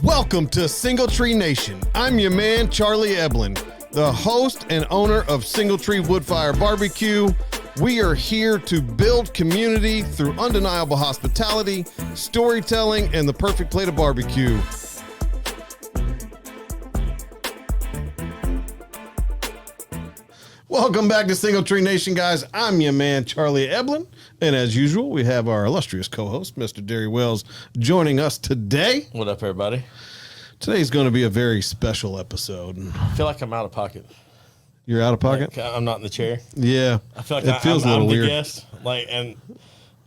Welcome to Single Tree Nation. I'm your man, Charlie Eblin, the host and owner of Single Tree Woodfire Barbecue. We are here to build community through undeniable hospitality, storytelling, and the perfect plate of barbecue. Welcome back to Single Tree Nation, guys. I'm your man, Charlie Eblin. And as usual, we have our illustrious co-host, Mr. Derry Wells, joining us today. What up, everybody? Today's going to be a very special episode. I feel like I'm out of pocket. You're out of pocket? Like, I'm not in the chair. Yeah. I feel like it feels a little I'm weird. the guest. Like, and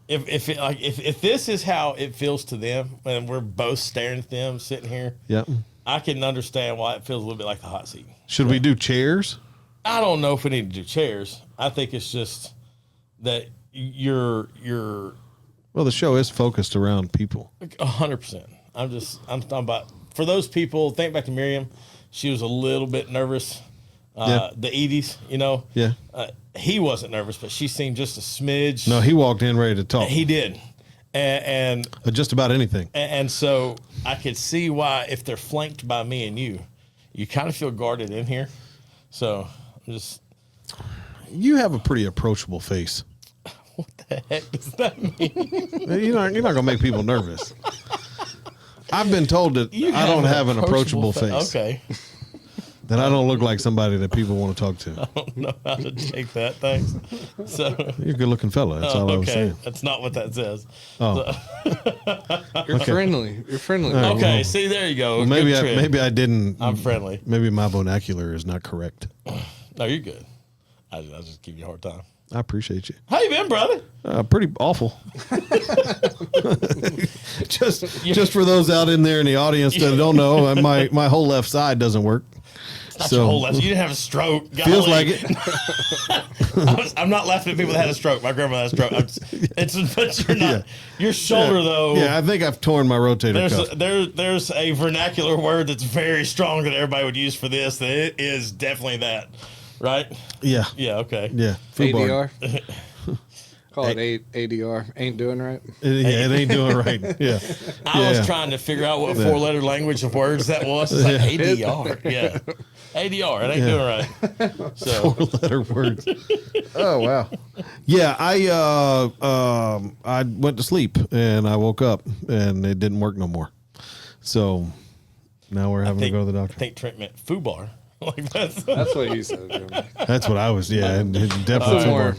if this is how it feels to them, and we're both staring at them sitting here, Yep. I can understand why it feels a little bit like the hot seat. Should we do chairs? I don't know if we need to do chairs. I think it's just that you're Well, the show is focused around people. 100%. I'm talking about for those people. Think back to Miriam. She was a little bit nervous. Yeah. The Edie's, you know. Yeah. He wasn't nervous, but she seemed just a smidge. No, he walked in ready to talk. He did, and Just about anything. and so I could see why if they're flanked by me and you kind of feel guarded in here. So I'm just. You have a pretty approachable face. What the heck does that mean? You're not going to make people nervous. I've been told that I don't have an approachable face. Okay. That I don't look like somebody that people want to talk to. I don't know how to take that. Thanks. So. You're a good looking fella. That's all I was saying. That's not what that says. Oh. You're friendly. You're friendly. Right, Okay. well, See, there you go. Well, maybe I didn't. I'm friendly. Maybe my vernacular is not correct. No, you're good. I just give you a hard time. I appreciate you. How you been, brother? Pretty awful. just for those out in there in the audience that don't know, my whole left side doesn't work. Not your whole left. You didn't have a stroke. Golly. Feels like it. I'm not laughing at people that had a stroke. My grandma had a stroke. But you're not. Yeah. Your shoulder, though. Yeah, I think I've torn my rotator cuff. There's a vernacular word that's very strong that everybody would use for this. That it is definitely that, right? Yeah. Yeah. Okay. Yeah. ADR. Call it ADR. Ain't doing right. Yeah, it ain't doing right. Yeah. I was trying to figure out what four-letter language of words that was. It's like ADR. Yeah. ADR. It ain't doing right. So. Four-letter words. Oh wow. Yeah, I went to sleep and I woke up and it didn't work no more. So now we're having to go to the doctor. I think Trent meant foobar. Like That's what you said, Jimmy. That's what I was. Yeah, definitely. More.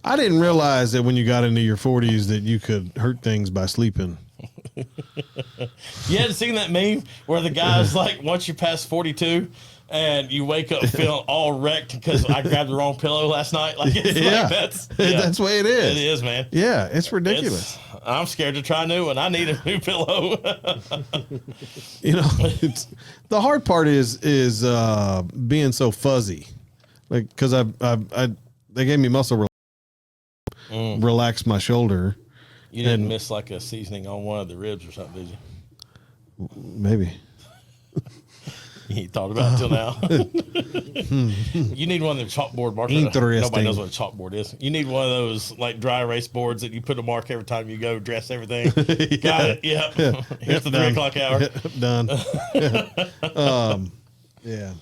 I didn't realize that when you got into your 40s that you could hurt things by sleeping. You hadn't seen that meme where the guy's like, once you pass 42 and you wake up feeling all wrecked because I grabbed the wrong pillow last night. Like, it's like that's the way it is. It is, man. Yeah, it's ridiculous. I'm scared to try a new one. I need a new pillow. You know, the hard part is being so fuzzy, like because they gave me muscle relax my shoulder. You didn't miss like a seasoning on one of the ribs or something, did you? Maybe. You ain't thought about it till now. You need one of the chalkboard markers. Interesting. Nobody knows what a chalkboard is. You need one of those like dry erase boards that you put a mark every time you go dress everything. Got it. Yep. Yeah. Here's the 3 o'clock hour. Done. Yeah.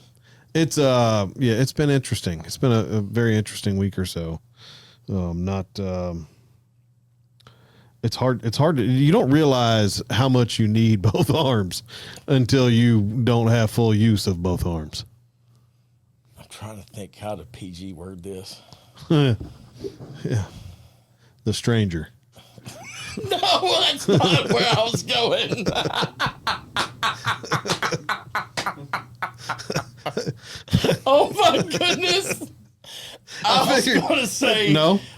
It's been interesting. It's been a very interesting week or so. It's hard you don't realize how much you need both arms until you don't have full use of both arms. I'm trying to think how to PG word this. Yeah. The stranger. No, that's not where I was going. Oh my goodness. I was going to say,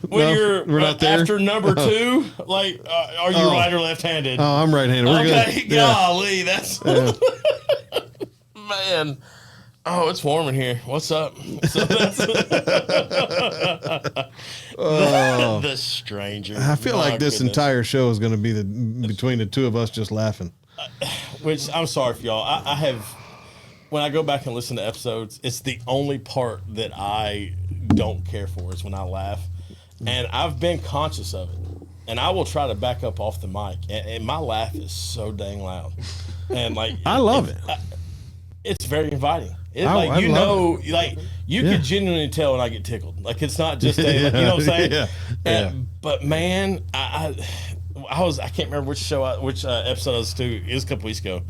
we're not there. After number 2, like, are you right or left-handed? Oh, I'm right-handed. We're okay, good. golly, that's man. Oh, it's warm in here. What's up? So the stranger. I feel like this entire show is going to be between the two of us just laughing. Which I'm sorry for y'all. I have, when I go back and listen to episodes, it's the only part that I don't care for is when I laugh. And I've been conscious of it. And I will try to back up off the mic. And my laugh is so dang loud. and like I love it. It's very inviting. It's I like you love know, like you could genuinely tell when I get tickled. Like it's not just a, like, you know what I'm saying? Yeah. But man, I can't remember which episode I was to. It was a couple weeks ago.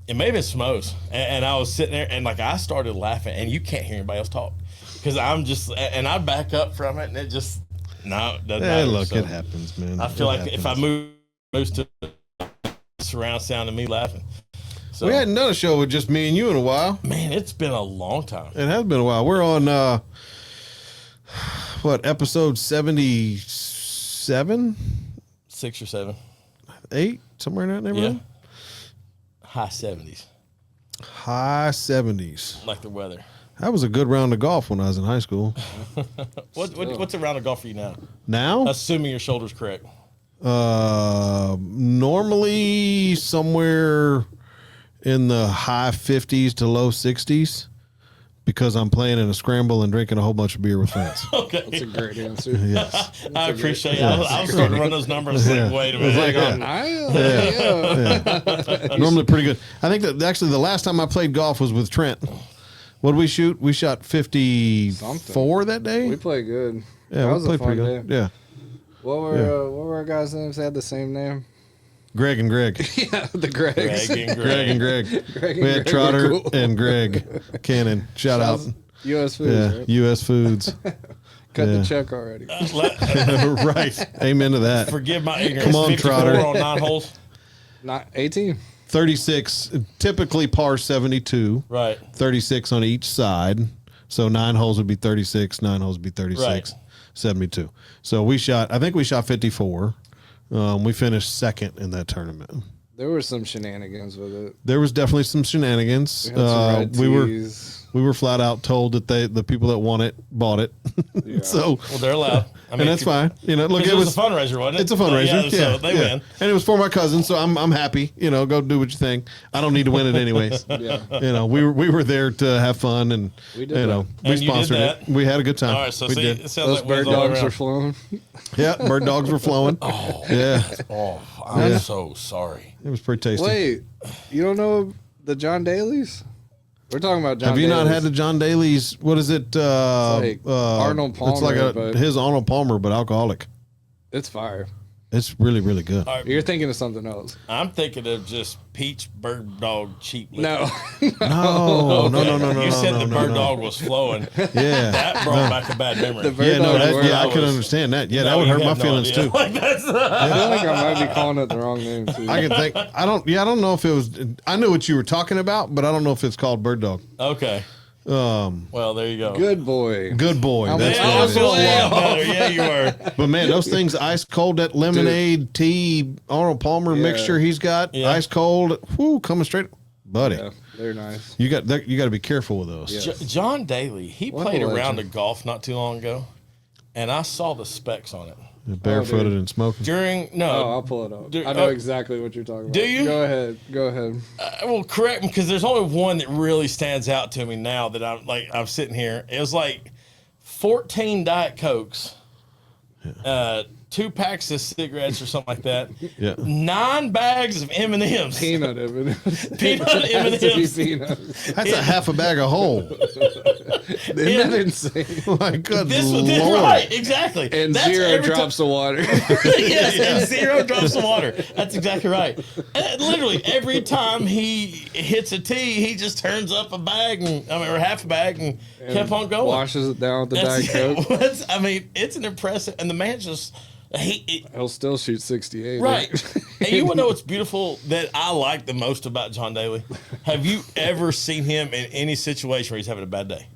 It may have been Smos, and I was sitting there and like I started laughing, and you can't hear anybody else talk because I'm just and I back up from it, and it just it doesn't matter. Look, So it happens, man. I feel like if I move to surround sound of me laughing. So, we hadn't done a show with just me and you in a while. Man, it's been a long time. It has been a while. We're on episode 77? 6 or 7. 8, somewhere in that neighborhood. Yeah. High 70s. High 70s. Like the weather. That was a good round of golf when I was in high school. What's a round of golf for you now? Now? Assuming your shoulder's correct. Normally somewhere in the high 50s to low 60s because I'm playing in a scramble and drinking a whole bunch of beer with friends. Okay. That's a great answer. Yes. I appreciate it. I was starting to run those numbers. Like, wait a minute. Normally pretty good. I think that actually the last time I played golf was with Trent. What did we shoot? We shot 54 that day. We played good. Yeah, that we was played a fun pretty day. good. Yeah. What were our guys' names? They had the same name. Greg and Greg. Yeah, the Gregs. Greg and Greg. Greg and We had Greg Trotter were cool. and Greg Cannon. Shout out. U.S. Foods. Yeah, Right? U.S. Foods. Cut Yeah. the check already. Right. Amen to that. Forgive my ignorance. Come on, 54 Trotter. on 9 holes. Not 18. 36, typically par 72. Right. 36 on each side. So 9 holes would be 36. 9 holes would be 36. Right. 72. So I think we shot 54. We finished second in that tournament. There were some shenanigans with it. There was definitely some shenanigans. We had some red tees. We were flat out told that the people that won it bought it. Yeah. So Well, they're allowed. I mean, and that's fine. You know, look, It was a fundraiser, wasn't it? It's a fundraiser. So they win. And it was for my cousin, so I'm happy. You know, go do what you think. I don't need to win it anyways. Yeah. You know, we were there to have fun, and We did you know, that. we And you did sponsored that. it. We had a good time. All right, so we see, did. it sounds Those like bird wins all dogs around. were flowing. Yeah, bird dogs were flowing. Oh, Yeah, oh, I'm so sorry. it was pretty tasty. Wait, you don't know the John Daly's? We're talking about John Have you not Daly's. had the John Daly's? What is it? like Arnold It's like Palmer, but- his Arnold Palmer, but alcoholic. It's fire. It's really, really good. All right, You're thinking of something else. I'm thinking of just peach bird dog cheap liquor. No. No, no. You said no, the no, bird no. dog was flowing. Yeah. That brought back a bad memory. The bird Yeah, no, dogs were. I can was- understand that. Yeah, No, that would you hurt my have no feelings idea. too. Like that's I feel like I might be calling it the wrong name too. I can think. I don't know if it was. I knew what you were talking about, but I don't know if it's called bird dog. okay. Well, there you go. Good boy. Good boy. I'm That's Yeah, I what was it a is. lot better. Yeah, you were. But man, those things ice cold. That lemonade tea Arnold Palmer Yeah. mixture he's got Yeah. ice cold. Whoo, coming straight, buddy. Yeah, they're nice. You got to be careful with those. Yeah. John Daly, he What played a a round legend. of golf not too long ago, and I saw the specs on it. Barefooted and smoking. During Oh, no, I'll pull it up. Do- I know exactly what you're talking about. do you? Go ahead. Go ahead. well, correct me because there's only one that really stands out to me now that I'm sitting here. It was like 14 Diet Cokes, 2 packs of cigarettes or something like that. Yeah. 9 bags of M&Ms. Peanut M&Ms. Peanut Has to be M&Ms. peanuts. That's a half a bag of whole. Isn't that insane? My good This lord. was right, exactly. And That's 0 every drops of water. yes, and 0 drops of water. That's exactly right. And literally, every time he hits a tee, he just turns up a bag, or half a bag, and kept on going. Washes it down with the That's Diet Coke. it's an impressive, and the man just He'll still shoot 68. right. And you want to know what's beautiful that I like the most about John Daly? Have you ever seen him in any situation where he's having a bad day?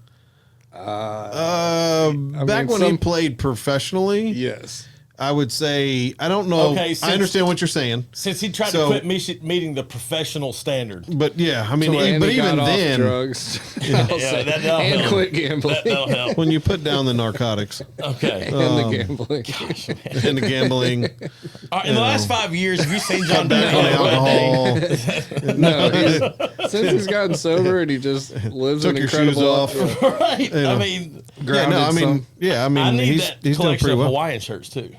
Back when he played professionally, Yes. I would say I don't know. Okay, I understand what you're saying, Since he tried So- to quit meeting the professional standard. but yeah, I mean, And but he got even off then, drugs. Yeah, that'll and help. quit gambling. That'll help. when you put down the narcotics Okay. And the gambling. and the gambling, All right, in the last 5 years, have you seen John Daly back on the on a bad day? alcohol, No, since he's gotten sober and he just lives took an your shoes incredible off. Right. know. I mean, Yeah, no, I mean, some. yeah, I mean, I need he's that doing collection pretty of well. Hawaiian shirts too.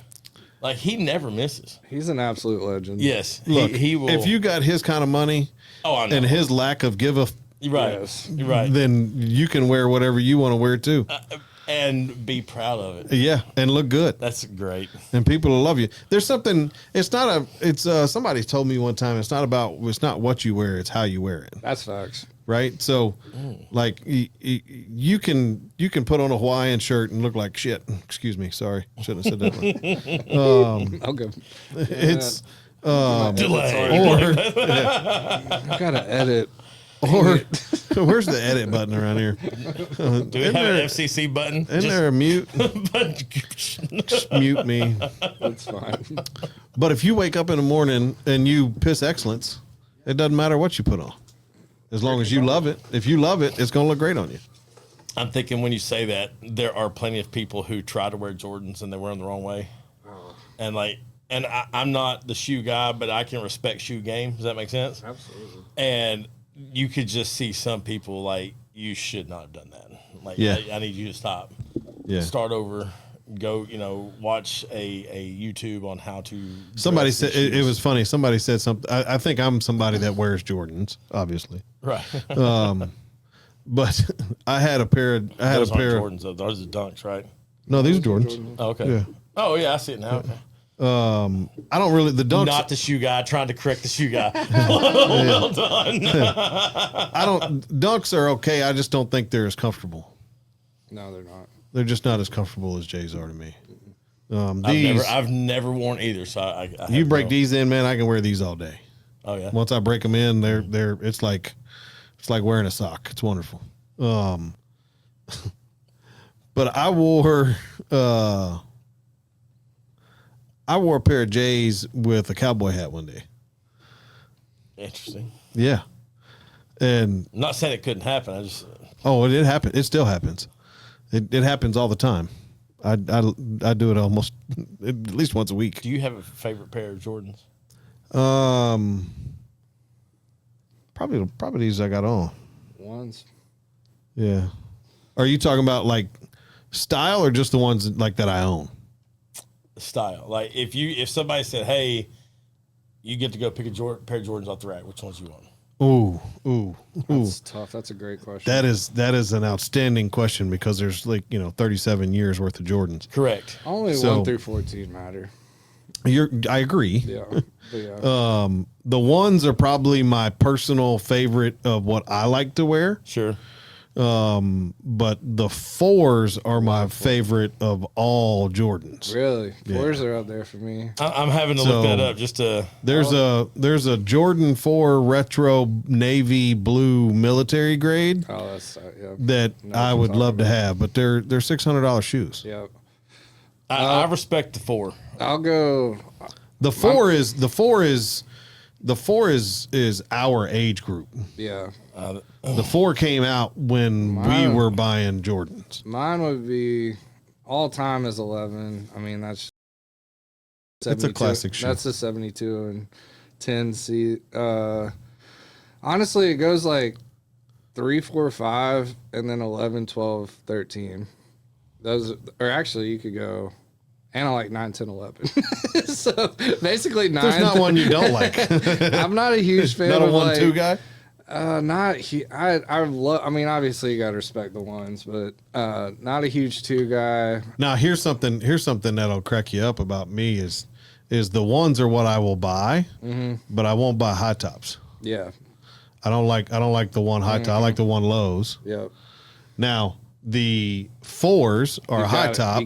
Like, he never misses. He's an absolute legend. Yes. Look, he will. if you got his kind of money I know. and his lack of give a You're right. Yes. You're right. then you can wear whatever you want to wear too. And be proud of it. Yeah, and look good. That's great. And people will love you. There's something. It's not a. It's somebody told me one time. It's not what you wear. It's how you wear it. That's facts. Right. So, like you can put on a Hawaiian shirt and look like shit. Excuse me. Sorry, shouldn't have said that. Okay. It's Delay. or I gotta edit. or where's the edit button around here? Do we have an FCC button? Isn't there a mute? Just mute me. That's fine. But if you wake up in the morning and you piss excellence, it doesn't matter what you put on. As long as you love it. If you love it, it's going to look great on you. I'm thinking when you say that, there are plenty of people who try to wear Jordans and they wear them the wrong way. And I'm not the shoe guy, but I can respect shoe game. Does that make sense? Absolutely. And you could just see some people like, you should not have done that. Like, Yeah. I need you to stop. Yeah. Start over. Go, watch a YouTube on how to. Somebody dress said these it shoes. was funny. Somebody said something. I think I'm somebody that wears Jordans, obviously. Right. But I had a pair. Those aren't Jordans, though. Those are Dunks, right? No, these are Jordans. Oh, okay. Yeah. Oh, yeah, I see it now. Okay. I don't really the Dunks. Not the shoe guy, trying to correct the shoe guy. Well done. I don't. Dunks are okay. I just don't think they're as comfortable. No, they're not. They're just not as comfortable as J's are to me. These I've never worn either, so I you have break no- these in, man. I can wear these all day. Oh yeah. Once I break them in, they're it's like wearing a sock. It's wonderful. But I wore a pair of J's with a cowboy hat one day. Interesting. Yeah, and I'm not saying it couldn't happen. I just it happened. It still happens. It happens all the time. I do it almost at least once a week. do you have a favorite pair of Jordans? Probably these I got on. Ones. Yeah. Are you talking about like style or just the ones like that I own? Style. Like if somebody said, "Hey, you get to go pick a pair of Jordans off the rack," which ones you want? Ooh. That's tough. That's a great question. That is an outstanding question because there's 37 years worth of Jordans. Correct. Only So- 1 through 14 matter. I agree. Yeah. But yeah. The ones are probably my personal favorite of what I like to wear. Sure. But the 4s are my favorite of all Jordans. Really? 4s are up there for me. I'm having to look that up just to. There's a Jordan 4 retro navy blue military grade Oh, that's yeah. that I would love to have, but they're $600 shoes. Yep. I respect the 4. I'll go. The four is our age group. Yeah. The 4 came out when we were buying Jordans. Mine would be all time is 11. I mean, that's It's a 72. classic shoe. That's a 72 and 10 C. Honestly, it goes like 3, 4, 5, and then 11, 12, 13. Those, or actually, you could go. And I like 9, 10, 11. So basically 9. There's not one you don't like. I'm not a huge fan Not a of 1-2 guy. I love. I mean, obviously you gotta respect the ones, but not a huge 2 guy. Now here's something that'll crack you up about me is the ones are what I will buy, but I won't buy high tops. Yeah. I don't like the one high top. I like the one lows. Yep. Now the 4s are high top,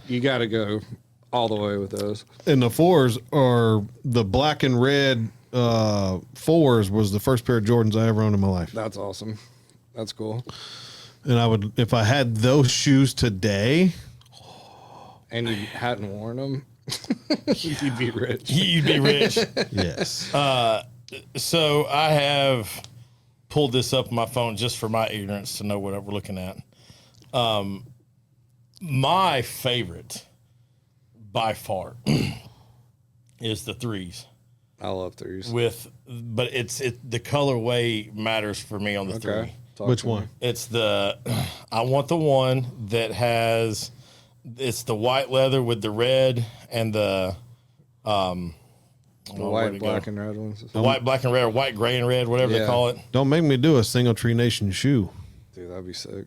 You gotta go all the way with those. and the 4s are the black and red 4s was the first pair of Jordans I ever owned in my life. That's awesome. That's cool. And I would, if I had those shoes today, And you hadn't worn them, you'd be rich. You'd be rich. yes. So I have pulled this up on my phone just for my ignorance to know what we're looking at. My favorite by far is the 3s. I love 3s. But the colorway matters for me on the 3. Okay. Which one? It's I want the one that has It's the white leather with the red and the white, black, and red ones. The white, black, and red, or white, gray, and red, whatever they call it. Don't make me do a Single Tree Nation shoe. Dude, that'd be sick.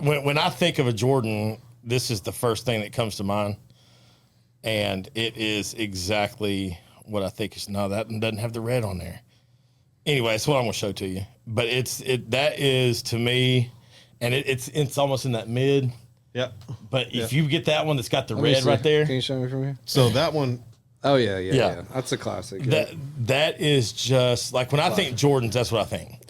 When I think of a Jordan, this is the first thing that comes to mind. And it is exactly what I think is. No, that doesn't have the red on there. Anyway, it's what I'm going to show to you. But that is, to me, and it's almost in that mid. Yep. But if you get that one that's got the red right there. Can you show me from here? So that one. Oh, yeah. That's a classic. Yeah. That is just, like, when I think Jordans, that's what I think.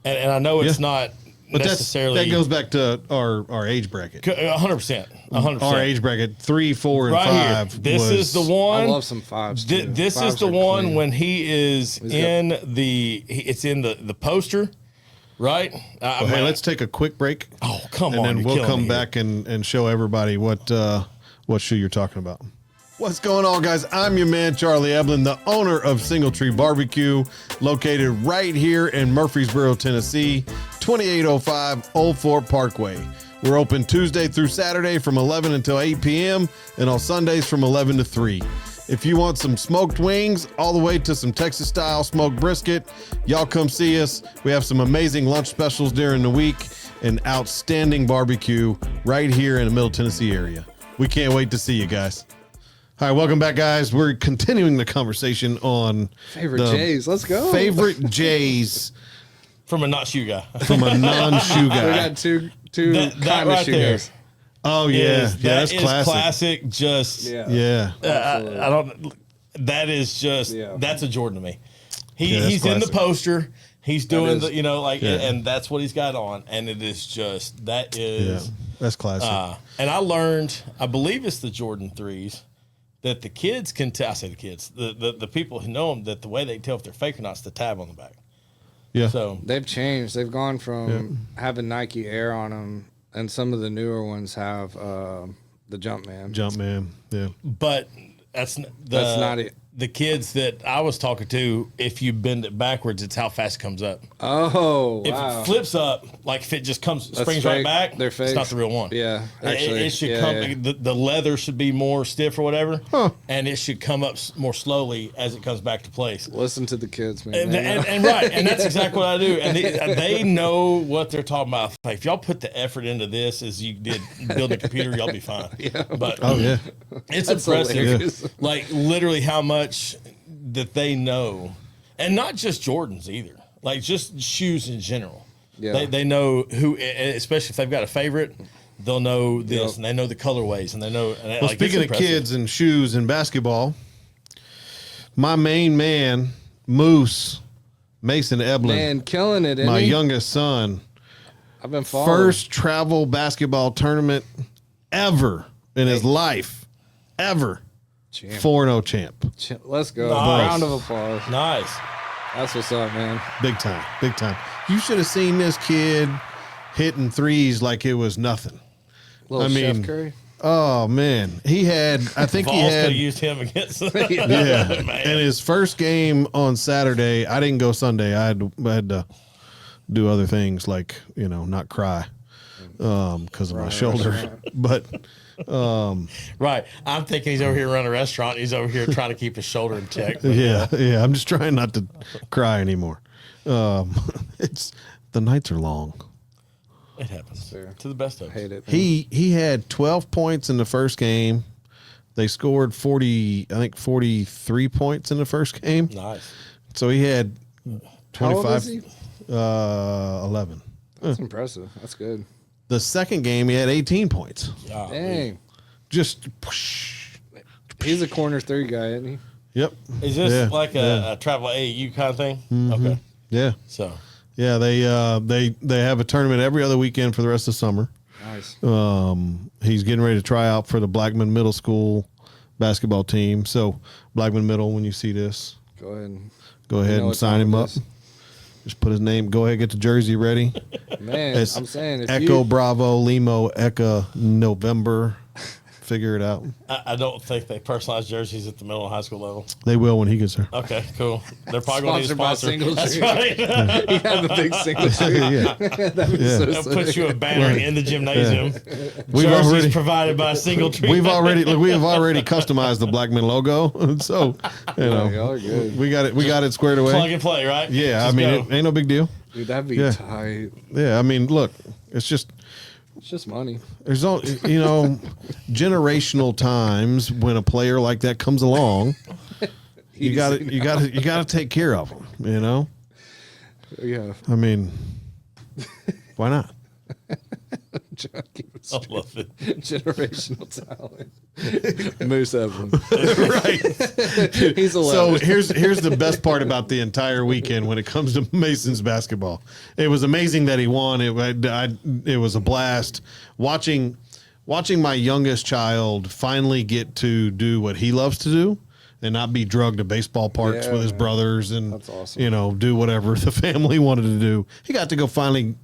And I know it's not but necessarily. That goes back to our age bracket. 100%. 100%. Our age bracket, 3, 4, and 5. Here. This is the one. I love some 5s. Too. This 5s is the one clean. when he is it's in the poster, right? Hey, let's take a quick break. Oh, come and on. And then we'll come me back and show everybody what shoe you're talking about. What's going on, guys? I'm your man, Charlie Eblin, the owner of Single Tree Barbecue, located right here in Murfreesboro, Tennessee, 2805 Old Fort Parkway. We're open Tuesday through Saturday from 11 until 8 p.m. and on Sundays from 11 to 3. If you want some smoked wings all the way to some Texas-style smoked brisket, y'all come see us. We have some amazing lunch specials during the week and outstanding barbecue right here in the Middle Tennessee area. We can't wait to see you guys. All right, welcome back, guys. We're continuing the conversation on favorite J's. Let's go. Favorite J's from a not shoe guy. From a non-shoe guy. We got two that kind right of shoe there. guys. Oh yeah, that's classic. Just yeah. I don't. That is just that's a Jordan to me. He's in the poster. He's doing and that's what he's got on, and it is just that's classic. And I learned, I believe it's the Jordan 3s. That the kids can tell. I say the kids, the people who know them, that the way they tell if they're fake or not is the tab on the back. Yeah. So they've changed. They've gone from having Nike Air on them, and some of the newer ones have the Jumpman. Jumpman. Yeah. But that's not it. The kids that I was talking to, if you bend it backwards, it's how fast it comes up. Oh, if it flips up, like if it just springs right back, they're fake. It's not the real one. Yeah, actually, it should come. Yeah. The leather should be more stiff or whatever, and it should come up more slowly as it comes back to place. Listen to the kids, man. And right, and that's exactly what I do. And they know what they're talking about. Like, if y'all put the effort into this as you did building a computer, y'all be fine. Yeah. But it's that's impressive. Like literally how much that they know, and not just Jordans either, like just shoes in general. Yeah. They know who, especially if they've got a favorite, they'll know this, and they know the colorways, and they know. And well, speaking of kids and shoes and basketball, my main man, Moose, Mason Eblin, man, killing it. My youngest son. I've been following. First travel basketball tournament ever in his life, ever. 4-0 champ. Let's go. Nice. Round of applause. Nice. That's what's up, man. Big time. Big time. You should have seen this kid hitting threes like it was nothing. Chef Curry. Oh, man. He had, I think he had used him against And his first game on Saturday, I didn't go Sunday. I had to do other things like, not cry because of my shoulder. But right. I'm thinking he's over here running a restaurant. He's over here trying to keep his shoulder in check. Yeah. I'm just trying not to cry anymore. The nights are long. It happens to the best of us. Hate it. He had 12 points in the first game. They scored 43 points in the first game. Nice. So he had 25. How old is he? 11. That's impressive. That's good. The second game, he had 18 points. Dang. Just. He's a corner 3 guy, isn't he? Yep. Is this like a travel AAU kind of thing? Mm-hmm. Okay. Yeah. So. Yeah, they have a tournament every other weekend for the rest of the summer. Nice. He's getting ready to try out for the Blackman Middle School basketball team. So Blackman Middle, when you see this, go ahead and sign him up. Just put his name. Go ahead, get the jersey ready. Man, I'm saying Echo Bravo Limo Echo November figure it out. I don't think they personalize jerseys at the middle and high school level. They will when he gets there. Okay, cool. They're probably going to need a Sponsored by sponsor. Single That's Tree. right. You have the big single tree. Yeah. That'd be so They'll put sick. you a banner in the gymnasium. We've Jerseys already provided by Single Tree. we have already customized the Black Men logo, so Y'all are good. we got it squared away. Plug and play, right? Yeah, Just I mean, go. it ain't no big deal. Dude, that'd be Yeah. tight. Yeah, I mean, look, it's just It's just money. there's all generational times when a player like that comes along. You got to take care of them. Yeah. I mean, why not? John, keep it I straight. love it. Generational talent. Moose Evelyn. Right. He's 11. So here's the best part about the entire weekend when it comes to Mason's basketball. It was amazing that he won. It was a blast watching my youngest child finally get to do what he loves to do and not be drugged to baseball parks Yeah, with his man. brothers and That's awesome. do whatever the family wanted to do. He got to go finally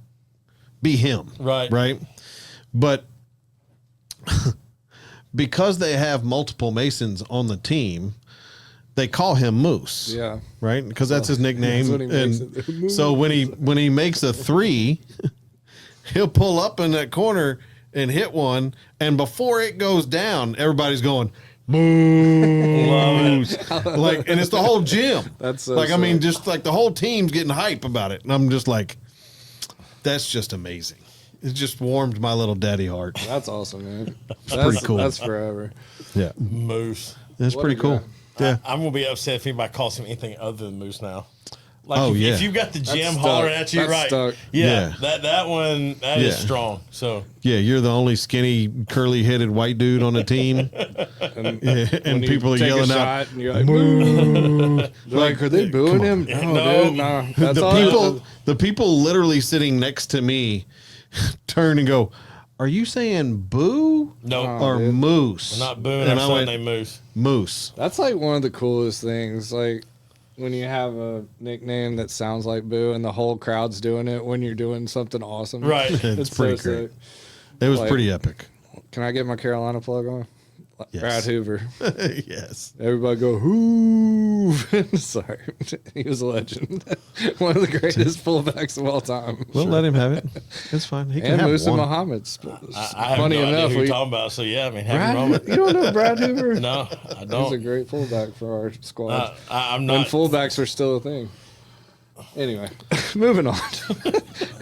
be him. Right. But because they have multiple Masons on the team, they call him Moose. Yeah. Right? Because that's his nickname. That's what he makes And it. so when he makes a three, he'll pull up in that corner and hit one, and before it goes down, everybody's going, Moose. Like, and it's the whole gym. That's so like, I mean, sick. just like the whole team's getting hype about it. And I'm just like, that's just amazing. It just warmed my little daddy heart. That's awesome, man. That's pretty cool. That's forever. Yeah. Moose. That's What pretty a cool. guy. Yeah. I'm going to be upset if anybody calls him anything other than Moose now. Like Oh, yeah. if you've got the gym stuck. hollering at you, That's right? stuck. Yeah, Yeah. that one is Yeah. strong. So Yeah, you're the only skinny, curly-headed white dude on the team. And, Yeah, and when you people are take a yelling out. shot and you're like, "Boo." They're like, are they booing him? No, No. dude, no. That's The all. people literally sitting next to me turn and go, "Are you saying boo no, or dude. moose?" not booing And our I son went, named Moose. Moose. That's like one of the coolest things. Like when you have a nickname that sounds like Boo and the whole crowd's doing it when you're doing something awesome. Right. It's pretty great. It was Like- pretty epic. Can I get my Carolina plug on? Yes. Brad Hoover. Yes. Everybody go, Hoove. Sorry. He was a legend. One of the greatest fullbacks of all time. We'll let him have it. It's fine. He can And have Musa one. Muhammad's. I have Funny no idea enough, who you're we, talking about. So yeah, I mean, happy Brad, moment. you don't know Brad Hoover? No, I He's a don't. great fullback for our squad. I'm When not. fullbacks were still a thing. Anyway, moving on.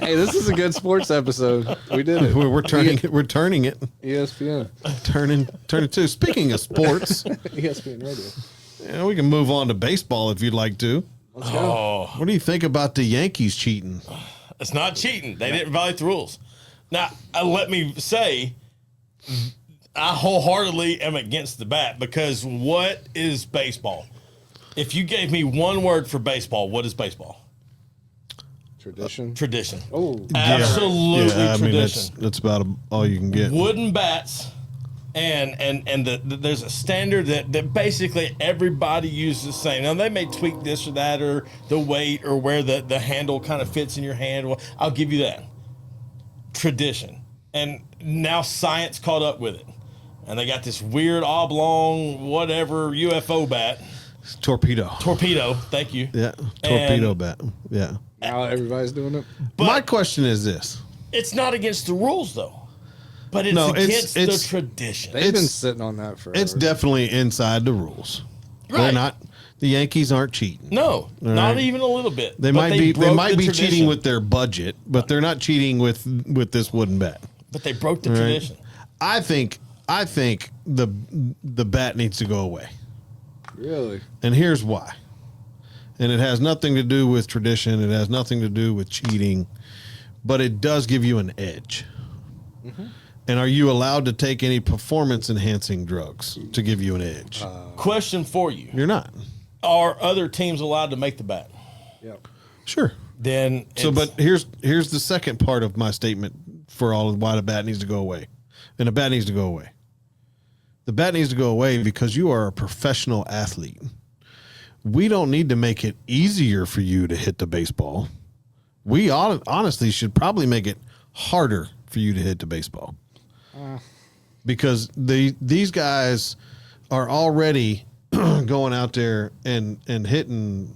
Hey, this is a good sports episode. We did it. We're turning it. We're turning it. ESPN. Turning to. Speaking of sports, ESPN Radio. yeah, we can move on to baseball if you'd like to. Let's go. Oh, What do you think about the Yankees cheating? it's not cheating. They didn't violate the rules. Now, let me say, I wholeheartedly am against the bat because what is baseball? If you gave me one word for baseball, what is baseball? Tradition. Tradition. Oh, Absolutely Yeah, I mean tradition. that's about all you can get. Wooden bats, and there's a standard that basically everybody uses the same. Now they may tweak this or that or the weight or where the handle kind of fits in your hand. Well, I'll give you that. Tradition. And now science caught up with it. And they got this weird oblong whatever UFO bat. Torpedo. Torpedo, thank you. Yeah, torpedo And- bat. Yeah. now everybody's doing it. But My question is this: it's not against the rules though. But it's No, against it's- the tradition. They've been It's- sitting on that forever. it's definitely inside the rules. They're Right. not. The Yankees aren't cheating. No, not right. even a little bit. They But might be. They broke might the be tradition. cheating with their budget, but they're not cheating with this wooden bat. But they broke the Right. tradition. I think the bat needs to go away, Really? and here's why. And it has nothing to do with tradition. It has nothing to do with cheating, but it does give you an edge. Mm-hmm. And are you allowed to take any performance enhancing drugs to give you an edge? Question for you: You're not. are other teams allowed to make the bat? Yep. Sure. Then So, it's- but here's the second part of my statement for all of why the bat needs to go away. And the bat needs to go away. The bat needs to go away because you are a professional athlete. We don't need to make it easier for you to hit the baseball. We honestly should probably make it harder for you to hit the baseball. because these guys are already going out there and hitting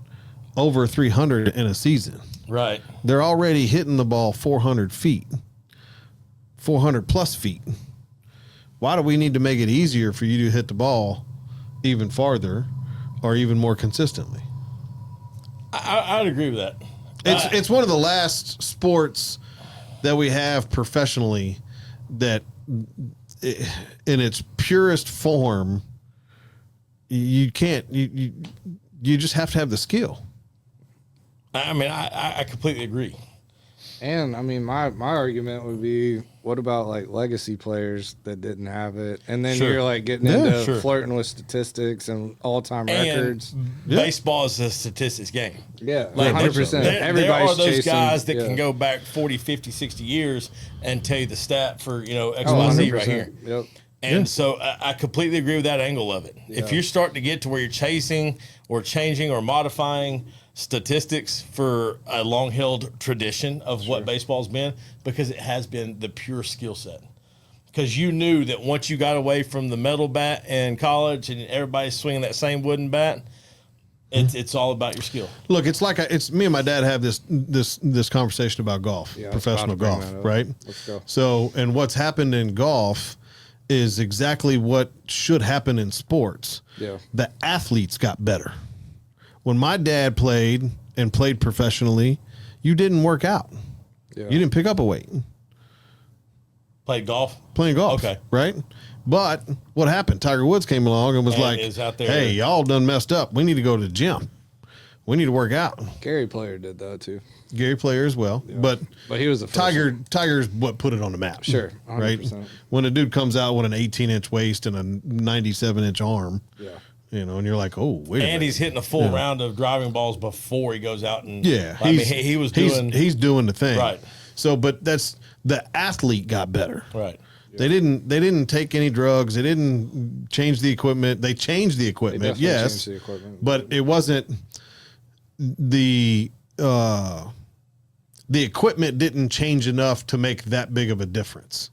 over 300 in a season. Right. They're already hitting the ball 400 feet, 400 plus feet. Why do we need to make it easier for you to hit the ball even farther or even more consistently? I'd agree with that. It's one of the last sports that we have professionally that in its purest form, you can't, you just have to have the skill. I mean, I completely agree. And I mean, my argument would be, what about like legacy players that didn't have it? And then Sure. you're like getting Yeah, into sure. flirting with statistics and all-time And records. baseball is a statistics game. Yeah, Like, 100%. there Everybody's are those chasing, guys that yeah. can go back 40, 50, 60 years and tell you the stat for, X, Oh, Y, Z 100%. right here. Yep. And so I completely agree with that angle of it. If you're starting to get to where you're chasing or changing or modifying statistics for a long-held tradition of what baseball's been, because it has been the pure skill set. Because you knew that once you got away from the metal bat in college and everybody's swinging that same wooden bat, it's all about your skill. Look, it's like it's me and my dad have this conversation about golf, Yeah, I was professional about to bring golf, that up. right? Let's go. So, and what's happened in golf is exactly what should happen in sports. Yeah. The athletes got better. When my dad played and played professionally, you didn't work out. Yeah. You didn't pick up a weight. Played golf. Playing golf. Okay. Right? But what happened? Tiger Woods came along and was And like, is out there. hey, y'all done messed up. We need to go to the gym. We need to work out. Gary Player did that too. Gary Player as well. But But he was the first one. Tiger's what put it on the map. Sure, 100%. Right? When a dude comes out with an 18-inch waist and a 97-inch arm, Yeah. and you're like, oh, wait a minute. And he's hitting a full round of driving balls before he goes out and Yeah, I mean, he was doing he's doing the thing. Right. So, but that's the athlete got better. right. They didn't take any drugs. They didn't change the equipment. They changed the equipment, definitely yes, changed the equipment. but it wasn't the equipment didn't change enough to make that big of a difference.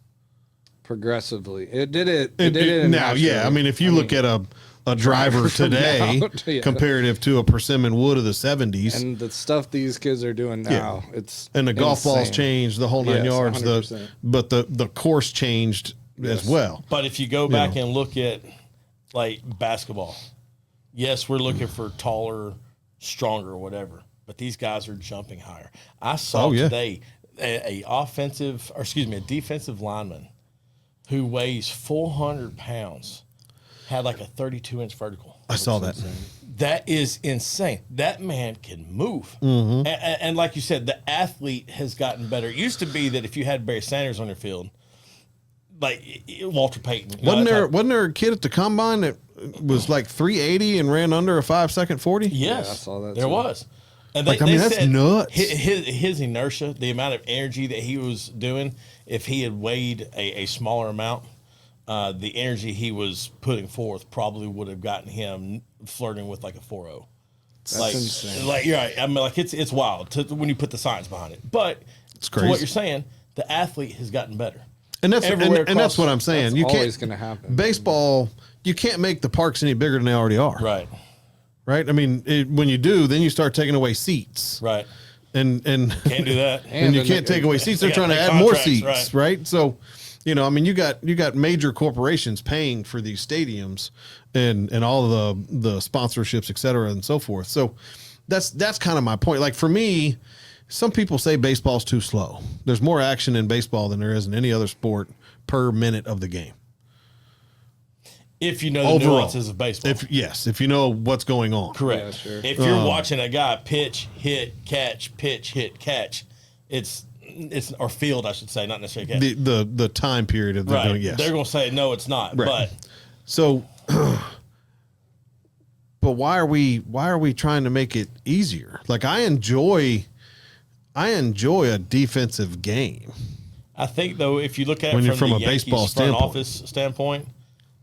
Progressively. It did it. It did it now, yeah. I mean, if you look at a driver from today now, yeah. comparative to a persimmon wood of the 70s, and the stuff these kids are doing now, it's and the golf balls insane. changed the whole nine Yes, yards. 100%. But the course changed as well. But if you go back and look at like basketball, yes, we're looking for taller, stronger, whatever. But these guys are jumping higher. I saw today a defensive lineman who weighs 400 pounds had like a 32-inch vertical. I saw that. That is insane. That man can move. Mm-hmm. And like you said, the athlete has gotten better. It used to be that if you had Barry Sanders on your field, like Walter Payton. Wasn't there a kid at the combine that was like 380 and ran under a 5-second 40? Yes, Yeah, I saw that there too. was. And Like, I mean, that's said nuts. His inertia, the amount of energy that he was doing, if he had weighed a smaller amount, the energy he was putting forth probably would have gotten him flirting with like a 4.0. That's insane. Like you're right. I mean, like it's wild when you put the science behind it. But It's to crazy. what you're saying, the athlete has gotten better. And that's Everywhere and that's across- what I'm saying. That's You always can't going to happen. baseball. You can't make the parks any bigger than they already are. Right. Right. I mean, when you do, then you start taking away seats. Right. And Can't do that. and you then can't take away seats. They're Yeah, trying to they add more contracts, seats, right? So, I mean, you got major corporations paying for these stadiums and all the sponsorships, et cetera, and so forth. So that's kind of my point. Like for me, some people say baseball's too slow. There's more action in baseball than there is in any other sport per minute of the game. If you know the Overall. nuances of baseball. If you know what's going on. Correct. Yeah, sure. If you're watching a guy pitch, hit, catch, pitch, hit, catch, it's or field, I should say, not necessarily catch. The time period of the right. doing, yes. They're going to say no, it's not. Right. But So, but why are we trying to make it easier? Like I enjoy a defensive game. I think though, if you look at When it you're from from the a Yankees baseball front standpoint. office standpoint,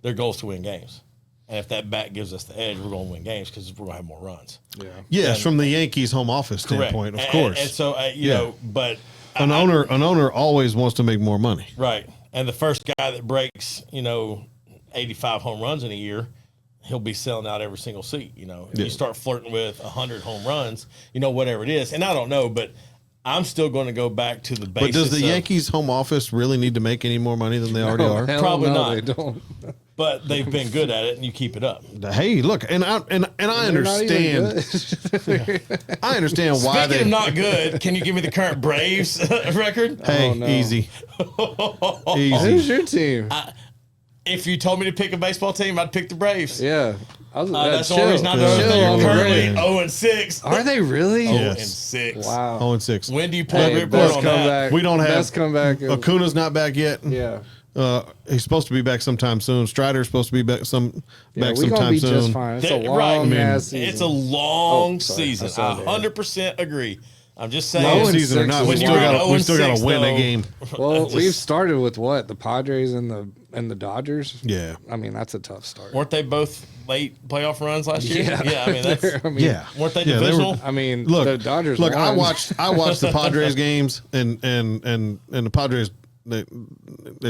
their goal is to win games. And if that bat gives us the edge, we're going to win games because we're going to have more runs. Yeah. Yes, from the Yankees home office standpoint, of And- course. And so, Yeah. but an owner always wants to make more money. right. And the first guy that breaks, 85 home runs in a year, he'll be selling out every single seat. If you start flirting with 100 home runs, whatever it is. And I don't know, but I'm still going to go back to the basics. But does the Yankees home office really need to make any more money than they already are? Probably no, not. They don't. But they've been good at it, and you keep it up. Hey, look, and I understand. I understand why Speaking of not good, can you give me the current Braves record? Hey, Oh, no. easy. Who's your team? If you told me to pick a baseball team, I'd pick the Braves. Yeah. That's the only reason I know they're currently 0-6. Are they really? Yes. 0-6. Wow. 0-6. When do you pull Hey, the report best on that? comeback. We don't have best comeback. Acuna's not back yet. Yeah. He's supposed to be back sometime soon. Strider's supposed to be back We're sometime gonna be soon. just fine. It's a Right. long ass season. It's a long sorry. season. I saw that. 100% agree. I'm just saying. Long 0-6 season or not, we is still wild. got to win a 0-6 game. Well, we've started with what? The Padres and the Dodgers. Yeah. I mean, that's a tough start. Weren't they both late playoff runs last year? Yeah. I mean, that's. Yeah. Weren't they Yeah, they were- divisional? I mean, Look, the Dodgers. Look, I won. watched the Padres games, and the Padres they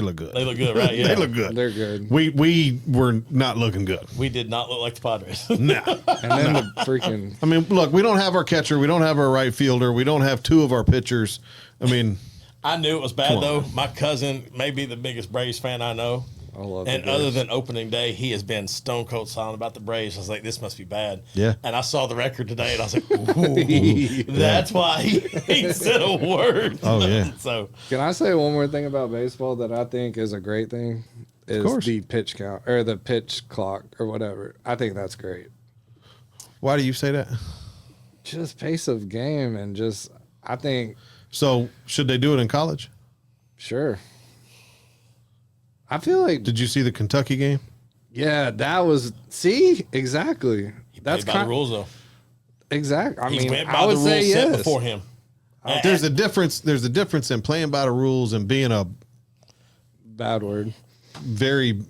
look good. They look good, right? Yeah. They look good. They're good. We were not looking good. We did not look like the Padres. No. And then the freaking. I mean, look, we don't have our catcher, we don't have our right fielder, we don't have two of our pitchers. I mean, I knew it was bad, on. though. My cousin may be the biggest Braves fan I know. I love And the other Braves. than opening day, he has been stone cold silent about the Braves. I was like, this must be bad. Yeah. And I saw the record today, and I was like, ooh, that's why he said a word. Oh, yeah. So, Can I say one more thing about baseball that I think is a great thing? Is course. the pitch count or the pitch clock or whatever. I think that's great. why do you say that? Just pace of game and just I think So, should they do it in college? sure. I feel like Did you see the Kentucky game? yeah, that was exactly. That's played by the kind rules, though. exact. I He mean, went by I would the say rules set yes. before him. There's a difference. There's a difference in playing by the rules and being a Bad word. very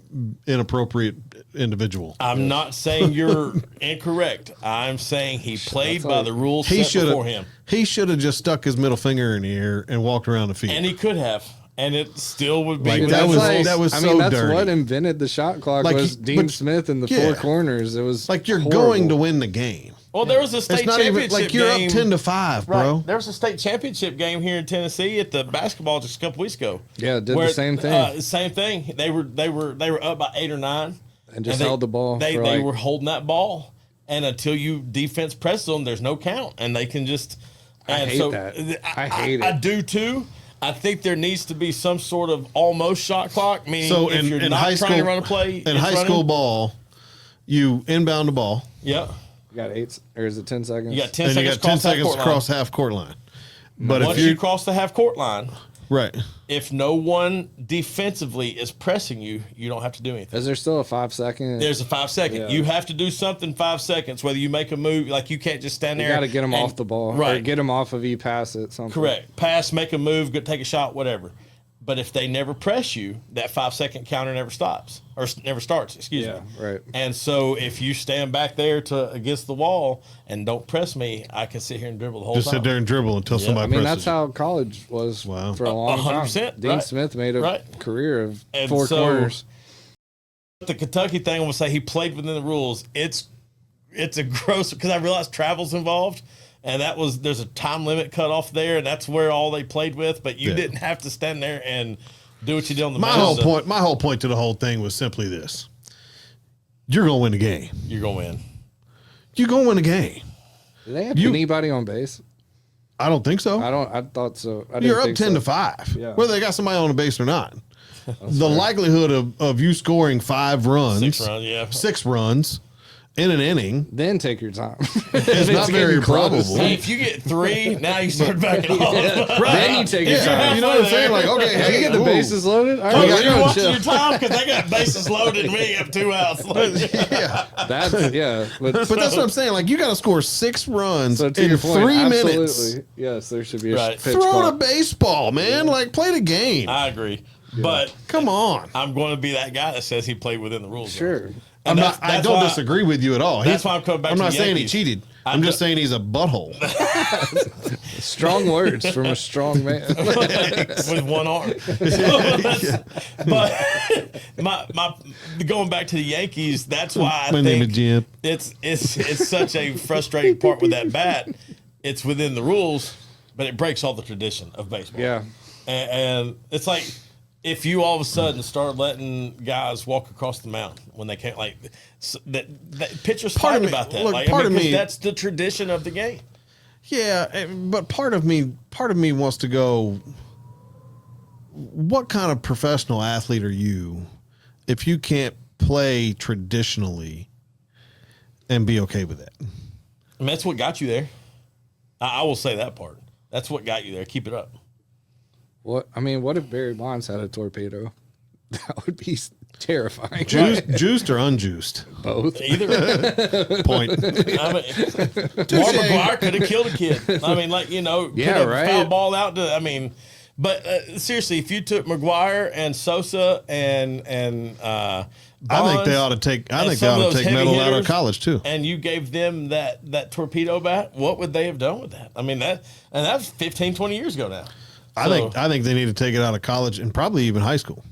inappropriate individual. I'm not saying you're incorrect. I'm saying he played That's by like- the rules He set should before have. him. He should have just stuck his middle finger in the air and walked around the field. And he could have. And it still would be Like, within that the was- rules. that was I so mean, that's dirty. what invented the shot clock Like, was Dean but- Smith in the yeah. four corners. It was Like, you're horrible. going to win the game. Well, there was a state It's not championship even like you're game. up 10-5, bro. Right. There was a state championship game here in Tennessee at the basketball just a couple weeks ago. Yeah, did the same thing. Same thing. They were up by 8 or 9 And just they- held the ball They for they like- were holding that ball, and until you defense press them, there's no count, and they can just. And hate so, that. I hate it. I do too. I think there needs to be some sort of almost shot clock, meaning So if you're in not high trying school, to run a play in it's high running. school ball, you inbound the ball, Yeah, You got 8 or is it 10 seconds? you got 10 and you seconds got 10 across half seconds court line. across half court line. But Once if you you cross the half court line, right, if no one defensively is pressing you, you don't have to do anything. Is there still a 5 second? There's a 5 second. Yeah. You have to do something 5 seconds, whether you make a move, like you can't just stand You there. got to get them and- off the ball, Right. Or get them off of pass it. Something. Correct. Pass, make a move, go take a shot, whatever. But if they never press you, that 5 second counter never stops or never starts. Excuse Yeah, me. right. And so if you stand back there to against the wall and don't press me, I can sit here and dribble the whole just time. sit there and dribble until somebody I mean, presses that's how college was Wow. for a long time. 100%, Dean right. Smith made a Right. career of And four so- corners. The Kentucky thing, I'm gonna say he played within the rules. It's a gross because I realized travel's involved, and there's a time limit cut off there, and that's where all they played with. But you Yeah. didn't have to stand there and do what you did on the My mound. whole point to the whole thing was simply this: you're gonna win the game. You're gonna win. You're gonna win the game. Do they have You- anybody on base? I don't think so. I thought so. I didn't You're up think 10-5, Yeah. whether they got somebody on the base or not. The likelihood of you scoring 5 runs, 6 runs, yeah. 6 runs in an inning Then take your time. is not very probable. Hey, if you get 3, now you start backing off. Then you take your Yeah, time. you know what I'm saying? Like, okay, If hey, you get the ooh. bases loaded, all Oh, right, are we're you gonna watching chill. your time? Because they got bases loaded and we have 2 outs. Yeah. That's yeah. But But that's what I'm saying. Like, you got to score 6 runs so to in your point, 3 absolutely. minutes. Yes, there should be a Right. pitch Throw clock. the baseball, man. Like, play the game. I agree. But Come on. I'm going to be that guy that says he played within the rules. Sure. I don't disagree with you at all. That's why I'm coming back I'm to not the saying he Yankees. cheated. I'm just saying he's a butthole. Strong words from a strong man. With one arm. But my going back to the Yankees, that's why I My name is Jim. it's such a frustrating part with that bat. It's within the rules, but it breaks all the tradition of baseball. Yeah. And it's like if you all of a sudden start letting guys walk across the mound when they can't, like that pitchers fight about that. Look, like, part of me, that's the tradition of the game. Yeah, but part of me wants to go, what kind of professional athlete are you if you can't play traditionally and be okay with that? I mean, that's what got you there. I will say that part. That's what got you there. Keep it up. What if Barry Bonds had a torpedo? That would be terrifying. Juiced or unjuiced? Both. Either. Point. I mean, Mark McGuire could have killed a kid. I mean, like, could have foul ball out to, but seriously, if you took McGuire and Sosa and Bonds, I think they ought to take metal out of college too. And you gave them that torpedo bat, what would they have done with that? I mean, that was 15, 20 years ago now. I think they need to take it out of college and probably even high school.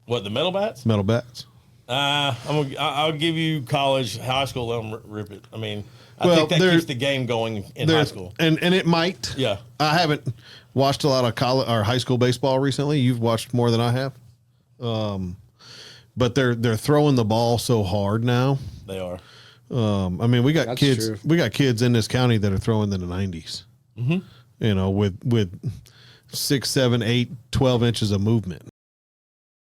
What, the metal bats? Metal bats. I'll give you college, high school. Let them rip it. I mean, I think that keeps the game going in high school. And it might. Yeah. I haven't watched a lot of college or high school baseball recently. You've watched more than I have. But they're throwing the ball so hard now. They are. We got That's kids. true. We got kids in this county that are throwing in the 90s. Mm-hmm. With 6, 7, 8, 12 inches of movement.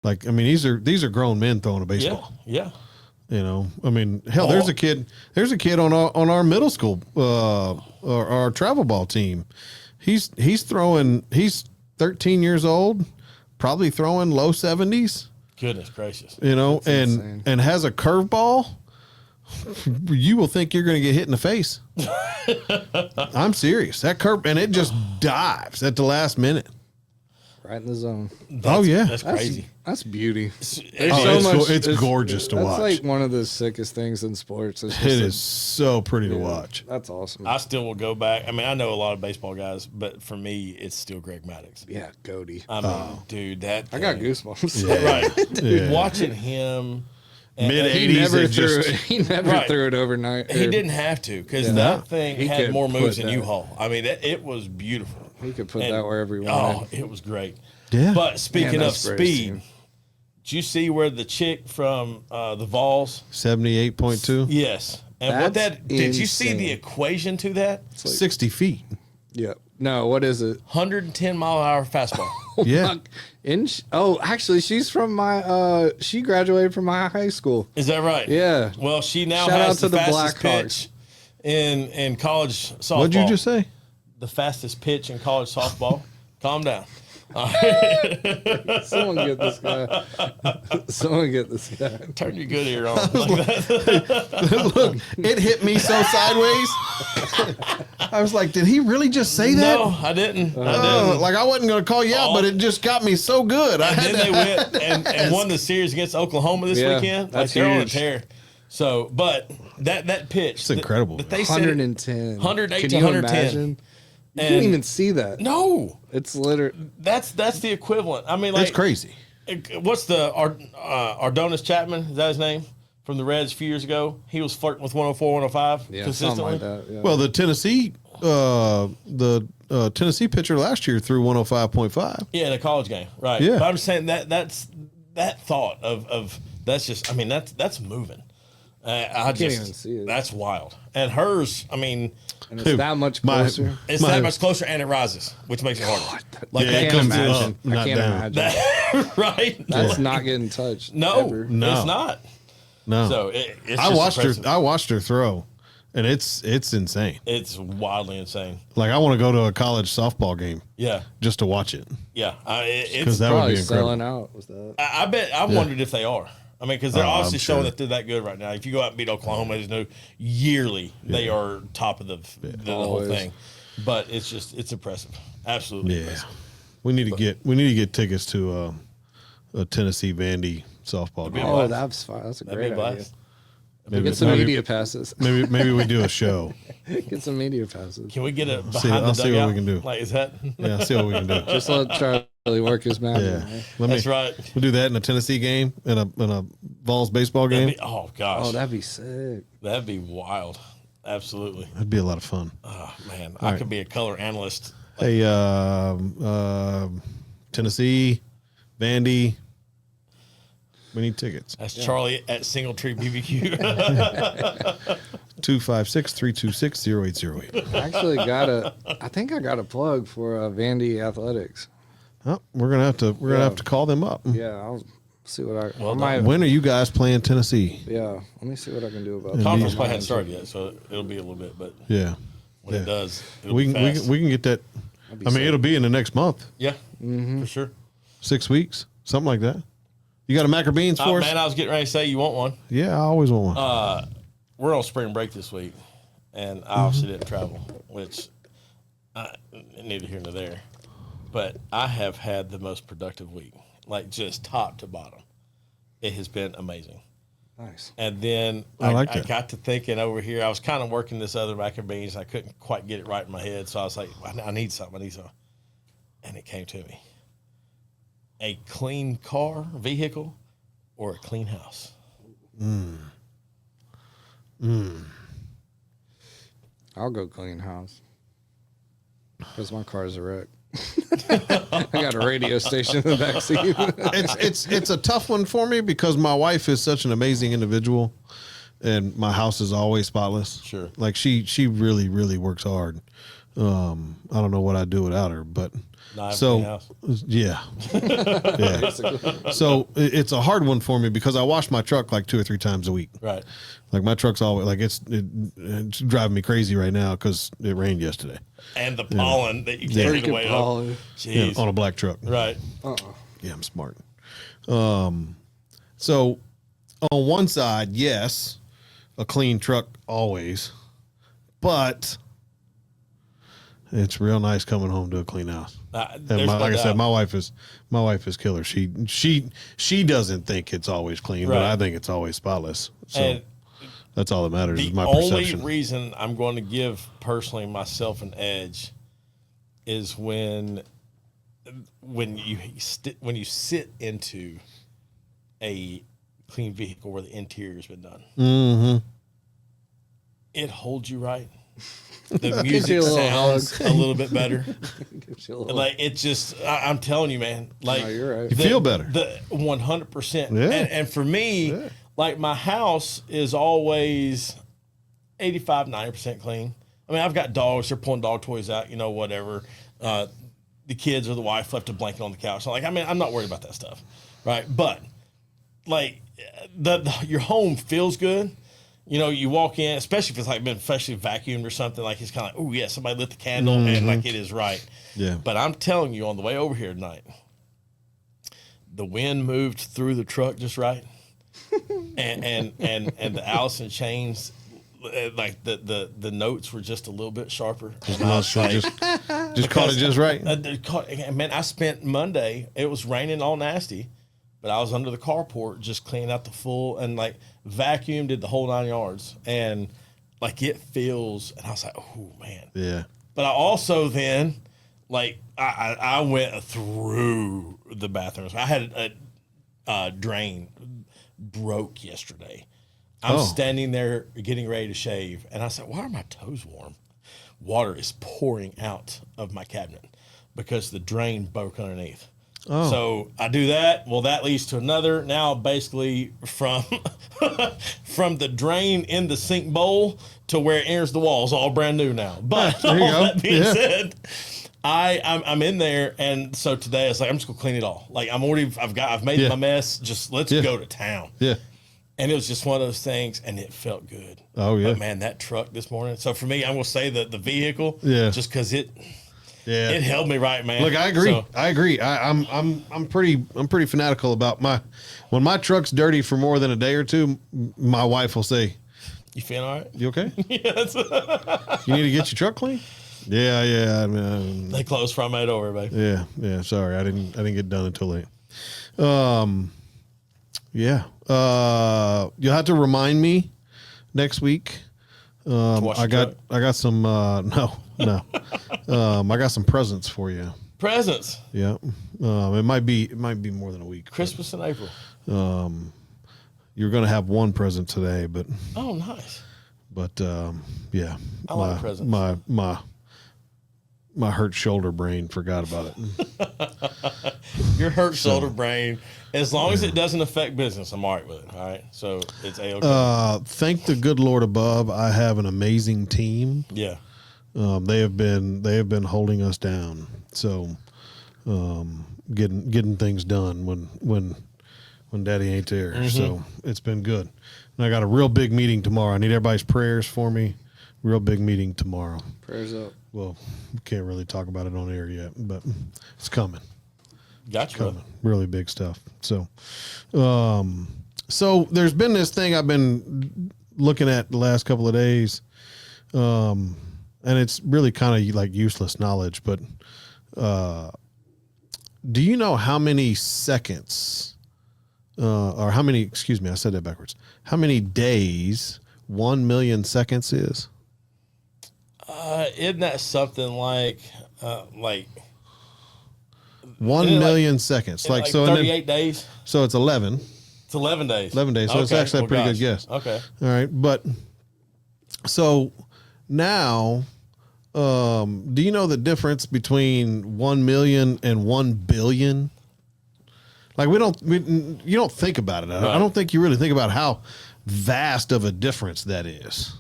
Like, these are grown men throwing a baseball. Yeah. Hell, there's a kid on our middle school, our travel ball team. He's 13 years old, probably throwing low 70s. Goodness gracious. And has a curveball. You will think you're going to get hit in the face. I'm serious. That curve, and it just dives at the last minute. Right in the zone. That's crazy. That's beauty. It's gorgeous to watch. That's like one of the sickest things in sports. It is so pretty to watch. That's awesome. I still will go back. I know a lot of baseball guys, but for me, it's still Greg Maddox. Yeah, Goaty. Dude, that I got goosebumps. Yeah. Right. Yeah. Watching him. Mid-80s. He never threw it overnight. He didn't have to because that thing had more moves than U-Haul. It was beautiful. He could put that wherever he wanted. Oh, it was great. Yeah. But speaking of speed, did you see where the chick from the Vols? 78.2? Yes. And did you see the equation to that? It's like 60 feet. Yeah. No, what is it? 110-mile-an-hour fastball. Yeah. Actually, she's from she graduated from my high school. Is that right? Yeah. Well, she now Shout has out to the the fastest Blackhawks. pitch in college softball. What'd you just say? The fastest pitch in college softball. Calm down. Someone get this guy. Someone get this guy. Turn your good ear on. Like that. Look, it hit me so sideways. I was like, did he really just say that? No, I didn't. Like, I wasn't going to call you out, but it just got me so good. And then they went and won the series against Oklahoma this weekend. That's they're on a huge. tear. So, but that pitch. It's incredible. That they said 110. 108 Can to you 110. imagine? You can't even see that. No. It's literally. That's the equivalent. It's crazy. What's the Ardonis Chapman? Is that his name? From the Reds a few years ago. He was flirting with 104, 105 Yeah, consistently. something like that. Yeah. Well, the Tennessee pitcher last year threw 105.5. Yeah, in a college game, right? Yeah. But I'm just saying that thought of that's just. That's moving. I can't even see it. That's wild. And hers, and it's that much closer. it's that much closer, and it rises, which makes it harder. Yeah, I it can't comes imagine. up, not I can't down. imagine. Right? That's not getting touched. No, ever. No. it's not. No. So it's I just watched impressive. her. I watched her throw, and it's insane. It's wildly insane. Like, I want to go to a college softball game Yeah, just to watch it yeah. because that would Probably be incredible. selling out with that. I bet. I wondered if they are. Because they're obviously I'm showing sure. that they're that good right now. If you go out and beat Oklahoma, there's no yearly they are top of the whole Always. thing. But it's impressive, absolutely Yeah, impressive. we need to get tickets to a Tennessee Vandy softball be game. a Oh, blast. that's fine. That's a That'd be great a idea. blast. Get some media passes. Maybe we do a show. Get some media passes. Can we get it behind I'll the see dugout? what we can do. Like, is that? Yeah, see what we can do. Just let Charlie work his magic. Yeah, Man. That's right. We'll do that in a Tennessee game, in a Vols baseball game. Oh gosh. Oh, that'd be sick. That'd be wild. Absolutely. That'd be a lot of fun. Oh man, I could be a color analyst. Hey, Tennessee, Vandy. We need tickets. That's Charlie at Singletree BBQ. 256-326-0808. I think I got a plug for Vandy Athletics. Oh, we're gonna have to call them up. Yeah, I'll see what I Well, might. When are you guys playing Tennessee? Yeah, let me see what I can do about that. Conference play hadn't started yet, so it'll be a little bit. But Yeah, when it does, it'll we be can fast. we can get that. I mean, it'll be in the next month, Yeah, for sure. 6 weeks, something like that. You got a mac or beans for us? Man, I was getting ready to say you want one. Yeah, I always want one. We're on spring break this week, and I obviously didn't travel, which neither here nor there. But I have had the most productive week, like just top to bottom. It has been amazing. Nice. And then I I got to thinking over here. I was kind of working this other mac and beans. I couldn't quite get it right in my head, so I was like, I need something. And it came to me. A clean vehicle, or a clean house? I'll go clean house because my car's a wreck. I got a radio station in the back seat. It's a tough one for me because my wife is such an amazing individual, and my house is always spotless. Sure. Like she really works hard. I don't know what I'd do without her, but yeah. Yeah. So it's a hard one for me because I wash my truck like 2 or 3 times a week. Right. Like my truck's always like it's driving me crazy right now because it rained yesterday. And the pollen that you can't get away pollen. of. Jeez. On a black truck. Right. Yeah, I'm smart. So on one side, yes, a clean truck always, but it's real nice coming home to a clean house. And like I said, my wife is killer. She doesn't think it's always clean, but I think it's always spotless. So And that's all that matters is my the only perception. reason I'm going to give personally myself an edge is when you sit into a clean vehicle where the interior's been done. Mm-hmm. It holds you right. The music sounds a little bit better. Like it just, I'm telling you, man. Like no, you're right. You feel better. The 100%. Yeah. And for me, like my house is always 85, 90% clean. I mean, I've got dogs. They're pulling dog toys out, whatever. The kids or the wife left a blanket on the couch. I'm not worried about that stuff, right? But like your home feels good. You walk in, especially if it's like been freshly vacuumed or something, like it's kind of like, oh yeah, somebody lit the candle and like it is right. Yeah. But I'm telling you, on the way over here tonight, the wind moved through the truck just right, and the Allison chains, like the notes were just a little bit sharper. Just caught it just right. Man, I spent Monday. It was raining all nasty. But I was under the carport just cleaning out the full and like vacuumed, did the whole 9 yards. And like it feels, and I was like, oh man. Yeah. But I also then, like, I went through the bathrooms. I had a drain broke yesterday. I'm standing there getting ready to shave. And I said, why are my toes warm? Water is pouring out of my cabinet because the drain broke underneath. Oh. So I do that. Well, that leads to another. Now, basically, from the drain in the sink bowl to where it enters the wall is all brand new now. But all that being said, I'm in there, and so today I was like, I'm just gonna clean it all. Like I've made my mess. Just let's go to town. Yeah. And it was just one of those things, and it felt good. Oh yeah. But man, that truck this morning. So for me, I'm gonna say that the vehicle. Yeah. Just because it. Yeah, it held me right, man. Look, I agree. I'm pretty fanatical about when my truck's dirty for more than a day or two. My wife will say, "You feeling all right? You okay? Yes. You need to get your truck clean." Yeah. I mean, they closed from it over, baby. Yeah. Sorry, I didn't get done until late. You'll have to remind me next week. wash I your got some no. I got some presents for you. Presents. Yeah. It might be more than a week. Christmas in April. You're going to have one present today, but Oh, nice. Yeah. I like presents. My hurt shoulder brain forgot about it. Your hurt shoulder brain, as long as it doesn't affect business, I'm all right with it. All right. So it's A-okay. Thank the good Lord above. I have an amazing team. Yeah. They have been holding us down. So, getting things done when Daddy ain't there. Mm-hmm. So it's been good. And I got a real big meeting tomorrow. I need everybody's prayers for me. Real big meeting tomorrow. Prayers up. Well, we can't really talk about it on air yet, but it's coming. Gotcha. Coming. Really big stuff. So, so there's been this thing I've been looking at the last couple of days, and it's really kind of like useless knowledge, but do you know how many seconds, or how many, excuse me, I said that backwards. How many days 1 million seconds is? Isn't that something like 1 million seconds? Like so, 38 days. So it's 11. It's 11 days. 11 days. So it's actually a pretty good guess. Okay. All right, but so now, do you know the difference between 1 million and 1 billion? Like you don't think about it. Right. I don't think you really think about how vast of a difference that is.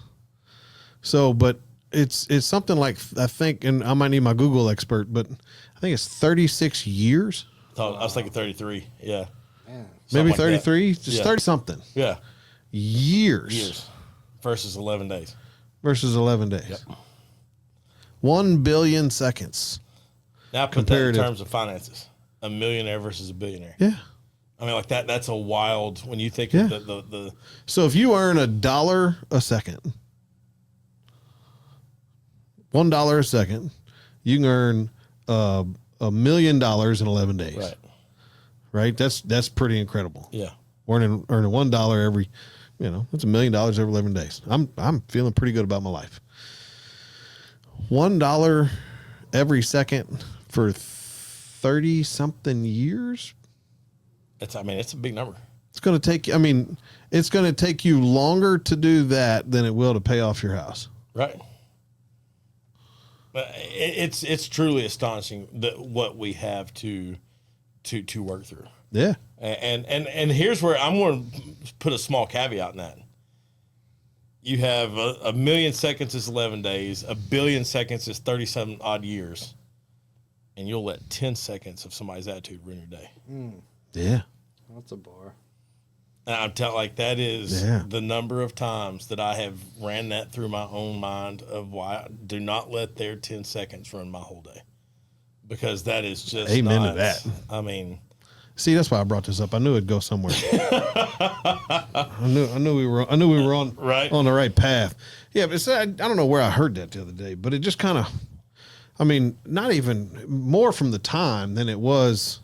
So, but it's something like, I think, and I might need my Google expert, but I think it's 36 years. Oh, I was thinking 33. Yeah. Man. Maybe Something like 33, that. just Yeah. 30 something. Yeah. Years versus 11 days. Versus 11 days. Yep. 1 billion seconds. Now put that in terms of finances. A millionaire versus a billionaire. Yeah. I mean, like that's a wild, when you think of the So if you earn $1 a second, $1 a second, you can earn $1 million in 11 days. right. Right? That's pretty incredible. Yeah. Earning $1 every, that's $1 million every 11 days. I'm feeling pretty good about my life. $1 every second for 30 something years. It's a big number. It's going to take you longer to do that than it will to pay off your house. Right. But it's truly astonishing what we have to work through. Yeah. And here's where I'm going to put a small caveat in that. You have a million seconds is 11 days, a billion seconds is 37 odd years, and you'll let 10 seconds of somebody's attitude ruin your day. Yeah. That's a bar. And I'm telling, that is the number of times that I have ran that through my own mind of why I do not let their 10 seconds run my whole day, because that is just amen not, to that. I mean, see, that's why I brought this up. I knew it'd go somewhere. I knew we were on the right path. Yeah, but I don't know where I heard that the other day, but it just kind of, not even more from the time than it was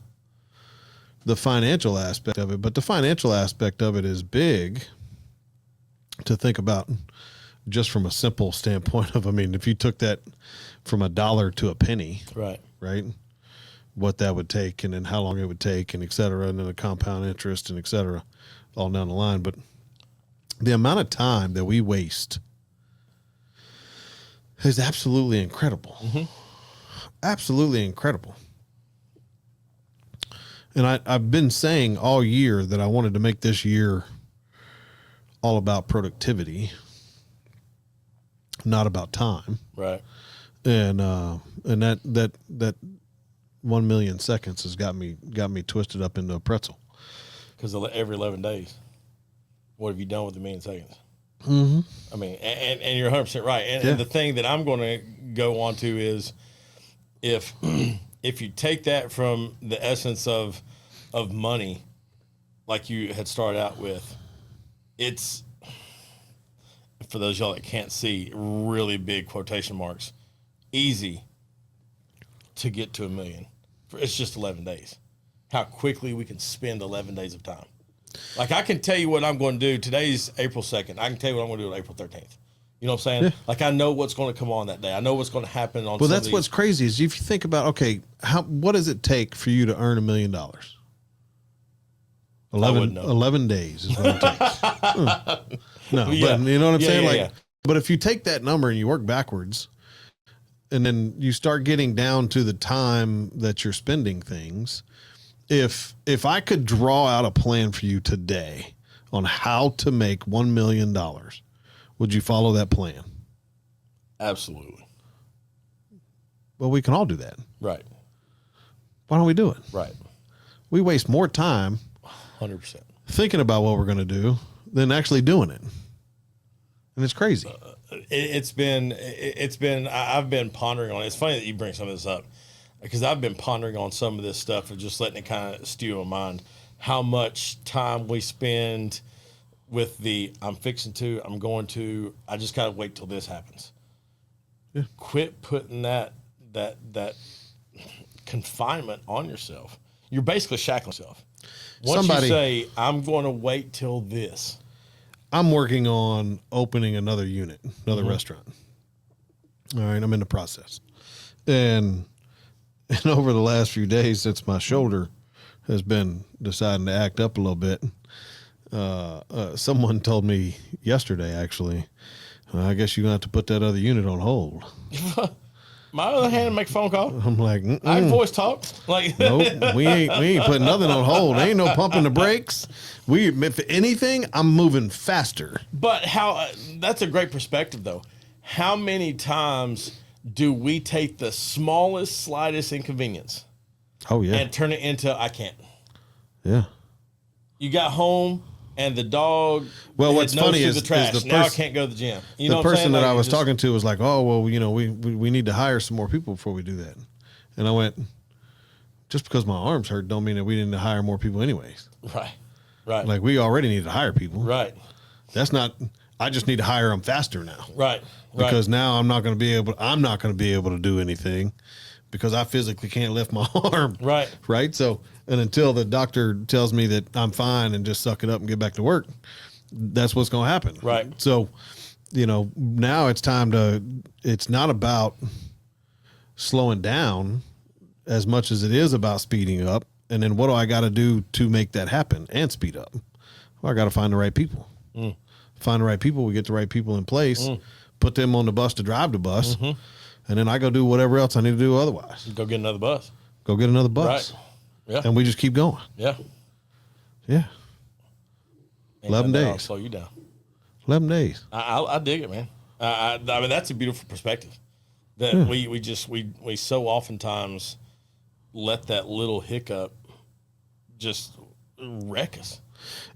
the financial aspect of it, but the financial aspect of it is big to think about just from a simple standpoint of, if you took that from $1 to a penny, right, what that would take, and then how long it would take, and et cetera, and then the compound interest, and et cetera, all down the line. But the amount of time that we waste is absolutely incredible. Mm-hmm. Absolutely incredible. And I've been saying all year that I wanted to make this year all about productivity, not about time. Right. And that 1 million seconds has got me twisted up into a pretzel. Because every 11 days, what have you done with the million seconds? Mm-hmm. And you're 100% right. And the thing that I'm going to go on to is, if you take that from the essence of money, like you had started out with, it's, for those of y'all that can't see, really big quotation marks, easy to get to $1 million. It's just 11 days. How quickly we can spend 11 days of time. Like, I can tell you what I'm going to do. Today's April 2nd. I can tell you what I'm going to do on April 13th. You know what I'm saying? Yeah. Like, I know what's going to come on that day. I know what's going to happen on. Well, that's what's crazy is if you think about, okay, what does it take for you to earn $1 million? 11 days is what it takes. No, Yeah. but you know what I'm saying? Yeah, Like, yeah. but if you take that number and you work backwards, and then you start getting down to the time that you're spending things, if I could draw out a plan for you today on how to make $1 million, would you follow that plan? Absolutely. Well, we can all do that. Right. Why don't we do it? Right. We waste more time 100%. thinking about what we're going to do than actually doing it. And it's crazy. I've been pondering on it. It's funny that you bring some of this up because I've been pondering on some of this stuff and just letting it kind of stew in my mind how much time we spend with I'm going to, I just got to wait till this happens. Yeah. Quit putting that confinement on yourself. You're basically shackling yourself. Once you say, I'm going to wait till this. I'm working on opening another unit, another restaurant. All right, I'm in the process. And over the last few days, since my shoulder has been deciding to act up a little bit, someone told me yesterday, actually, I guess you're going to have to put that other unit on hold. My other hand, make a phone call. I'm like, I can voice talk. Like, nope, we ain't putting nothing on hold. Ain't no pumping the brakes. If anything, I'm moving faster. But that's a great perspective, though. How many times do we take the smallest, slightest inconvenience and turn it into, I can't? Yeah. You got home and the dog what's funny is the trash. Now I can't go to the gym. You know the what I'm person saying? that I was talking to was like, oh, well, we need to hire some more people before we do that. And I went, just because my arms hurt don't mean that we didn't hire more people anyways. Right. Right. Like, we already need to hire people. Right. I just need to hire them faster now. Right. Because now I'm not going to be able to do anything because I physically can't lift my arm. Right. Right. So, and until the doctor tells me that I'm fine and just suck it up and get back to work, that's what's going to happen. Right. So, now it's not about slowing down as much as it is about speeding up. And then what do I got to do to make that happen and speed up? Well, I got to find the right people. Find the right people. We get the right people in place, put them on the bus to drive the bus. And then I go do whatever else I need to do otherwise. Go get another bus. Right. Yeah. And we just keep going. Yeah. Yeah. 11 days. I'll slow you down. 11 days. I dig it, man. I mean, that's a beautiful perspective that we so oftentimes let that little hiccup just wreck us.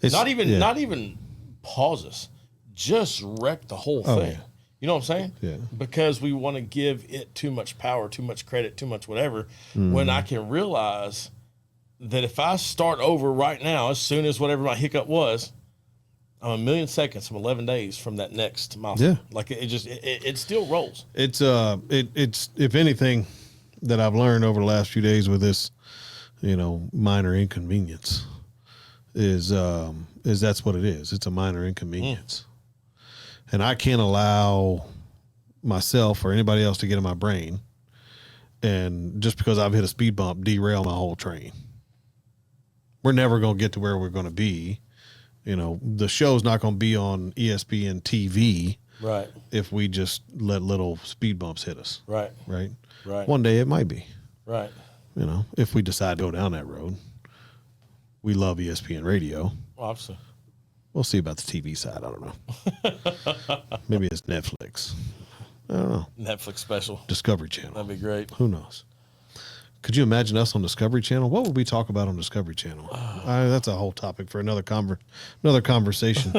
Not even pause us, just wreck the whole thing. Yeah. You know what I'm saying? Yeah. Because we want to give it too much power, too much credit, too much whatever, when I can realize that if I start over right now, as soon as whatever my hiccup was, I'm a million seconds from 11 days from that next milestone. Yeah. Like it still rolls. It's if anything that I've learned over the last few days with this, minor inconvenience is that's what it is. It's a minor inconvenience. And I can't allow myself or anybody else to get in my brain and just because I've hit a speed bump, derail my whole train. We're never going to get to where we're going to be. The show's not going to be on ESPN TV. Right. If we just let little speed bumps hit us. Right. Right. Right. One day it might be. Right. If we decide to go down that road. We love ESPN radio. Obviously. We'll see about the TV side. I don't know. Maybe it's Netflix. I don't know. Netflix special. Discovery Channel. That'd be great. Who knows? Could you imagine us on Discovery Channel? What would we talk about on Discovery Channel? That's a whole topic for another conversation.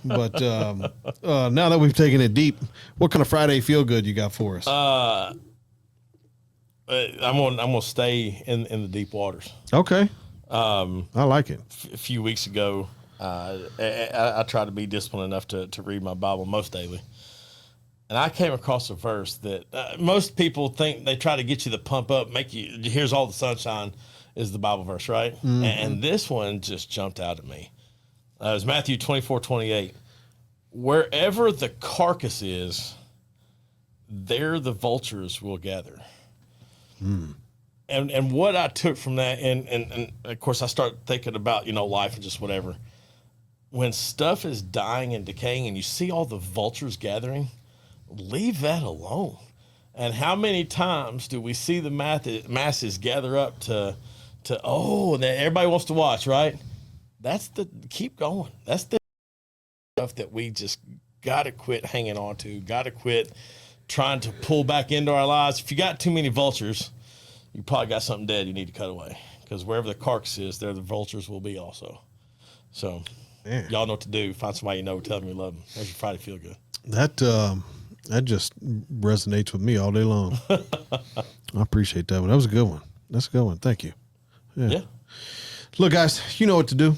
But now that we've taken it deep, what kind of Friday feel good you got for us? I'm gonna stay in the deep waters. Okay. I like it. A few weeks ago, I tried to be disciplined enough to read my Bible most daily. And I came across a verse that most people think they try to get you to pump up, make you, here's all the sunshine is the Bible verse, right? And this one just jumped out at me. It was Matthew 24:28. Wherever the carcass is, there the vultures will gather. And what I took from that, and of course I start thinking about, life and just whatever. When stuff is dying and decaying and you see all the vultures gathering, leave that alone. And how many times do we see the masses gather up to and then everybody wants to watch, right? Keep going. That's the stuff that we just got to quit hanging on to, got to quit trying to pull back into our lives. If you got too many vultures, you probably got something dead you need to cut away, because wherever the carcass is, there the vultures will be also. So y'all know what to do. Find somebody you know, tell them you love them. There's your Friday Feel Good. That just resonates with me all day long. I appreciate that one. That was a good one. That's a good one. Thank you. Yeah. Look, guys, you know what to do.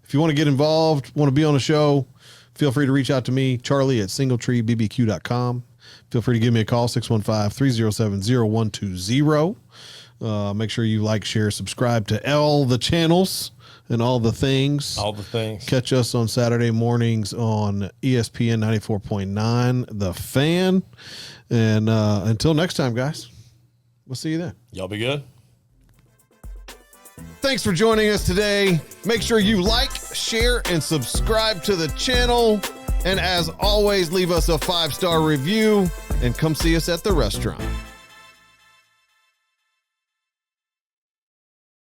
If you want to get involved, want to be on the show, feel free to reach out to me, Charlie at singletreebbq.com. Feel free to give me a call, 615-307-0120. Make sure you like, share, subscribe to all the channels and all the things. All the things. Catch us on Saturday mornings on ESPN 94.9, The Fan. And until next time, guys, we'll see you then. Y'all be good. Thanks for joining us today. Make sure you like, share, and subscribe to the channel. And as always, leave us a 5-star review and come see us at the restaurant.